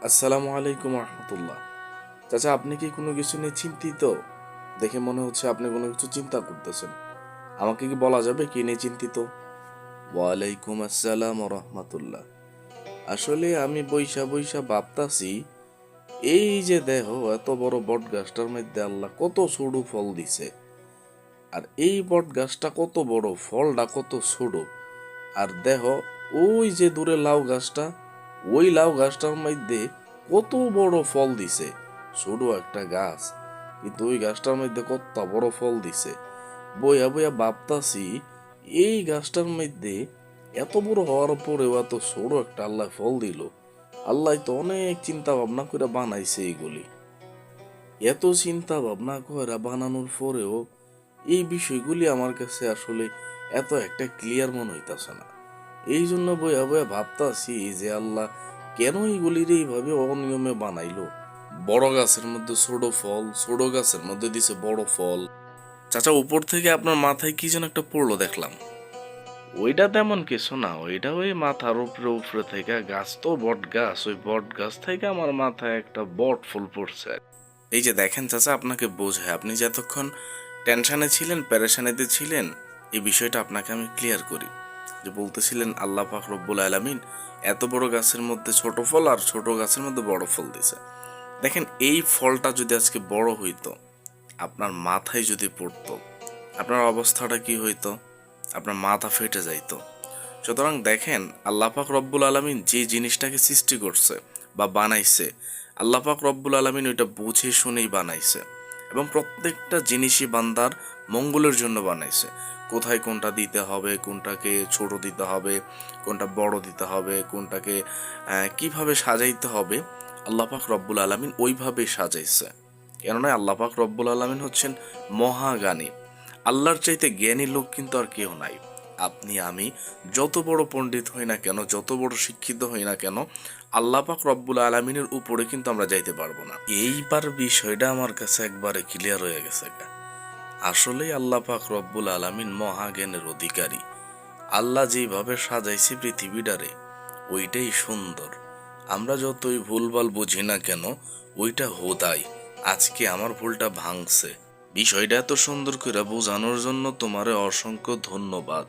আসসালামু আলাইকুম রহমতুল্লাহ। চাচা, আপনি কি কোনো কিছু নিয়ে চিন্তিত? দেখে মনে হচ্ছে আপনি কোনো কিছু চিন্তা করতেছেন। আমাকে কি বলা যাবে কি নিয়ে চিন্তিত? ওয়ালাইকুম আসসালাম রহমতুল্লাহ। আসলে আমি বইসা বইসা ভাবতাছি, এই যে দেহ এত বড় বট গাছটার মধ্যে আল্লাহ কত সরু ফল দিছে, আর এই বট গাছটা কত বড়, ফলটা কত ছোট। আর দেহ ওই যে দূরে লাউ গাছটা, ওই লাউ গাছটার মধ্যে কত বড় ফল দিছে। ছোট একটা গাছ, কিন্তু ওই গাছটার মধ্যে কত বড় ফল দিছে। বইয়া বইয়া ভাবতাছি, এই গাছটার মধ্যে এত বড় হওয়ার পরেও এত ছোট একটা আল্লাহ ফল দিল। আল্লাহ তো অনেক চিন্তা ভাবনা করে বানাইছে এইগুলি। এত চিন্তা ভাবনা করে বানানোর পরেও এই বিষয়গুলি আমার কাছে আসলে এত একটা ক্লিয়ার মনে হইতাছে না। এই জন্য বইয়া বইয়া ভাবতাছি যে আল্লাহ কেন এইগুলির এইভাবে অনিয়মে বানাইলো। বড় গাছের মধ্যে ছোট ফল, ছোট গাছের মধ্যে দিছে বড় ফল। চাচা, উপর থেকে আপনার মাথায় কি যেন একটা পড়লো দেখলাম। ওইটা তেমন কিছু না, ওইটা ওই মাথার উপরে উপরে থেকে গাছ তো বট গাছ, ওই বট গাছ থেকে আমার মাথায় একটা বট ফুল পড়ছে। এই যে দেখেন চাচা, আপনাকে বোঝায়, আপনি যে এতক্ষণ টেনশনে ছিলেন, প্যারেশানিতে ছিলেন, এই বিষয়টা আপনাকে আমি ক্লিয়ার করি। যে বলতেছিলেন আল্লাহ পাক রব্বুল আলামিন এত বড় গাছের মধ্যে ছোট ফল আর ছোট গাছের মধ্যে বড় ফল দিছে। দেখেন, এই ফলটা যদি আজকে বড় হইতো, আপনার মাথায় যদি পড়তো, আপনার অবস্থাটা কি হইতো? আপনার মাথা ফেটে যাইতো। সুতরাং দেখেন, আল্লাহ পাক রব্বুল আলামিন যে জিনিসটাকে সৃষ্টি করছে বা বানাইছে, আল্লাহ পাক রব্বুল আলামিন ওইটা বুঝে শুনেই বানাইছে, এবং প্রত্যেকটা জিনিসই বান্দার মঙ্গলের জন্য বানাইছে। কোথায় কোনটা দিতে হবে, কোনটাকে ছোট দিতে হবে, কোনটা বড় দিতে হবে, কোনটাকে কিভাবে সাজাইতে হবে, আল্লাহ পাক রব্বুল আলামিন ওইভাবেই সাজাইছে। কেননা আল্লাহ পাক রব্বুল আলামিন হচ্ছেন মহাজ্ঞানী। আল্লাহর চাইতে জ্ঞানী লোক কিন্তু আর কেউ নাই। আপনি আমি যত বড় পণ্ডিত হই না কেন, যত বড় শিক্ষিত হই না কেন, আল্লাহ পাক রব্বুল আলামিনের উপরে কিন্তু আমরা যাইতে পারবো না। এইবার বিষয়টা আমার কাছে একবারে ক্লিয়ার হয়ে গেছে। আসলেই আল্লাহ পাক রব্বুল আলামিন মহাজ্ঞানের অধিকারী। আল্লাহ যেভাবে সাজাইছে পৃথিবীটারে, ওইটাই সুন্দর। আমরা যতই ভুলভাল বুঝি না কেন, ওইটা হোদাই। আজকে আমার ভুলটা ভাঙছে। বিষয়টা এত সুন্দর করে বোঝানোর জন্য তোমারে অসংখ্য ধন্যবাদ।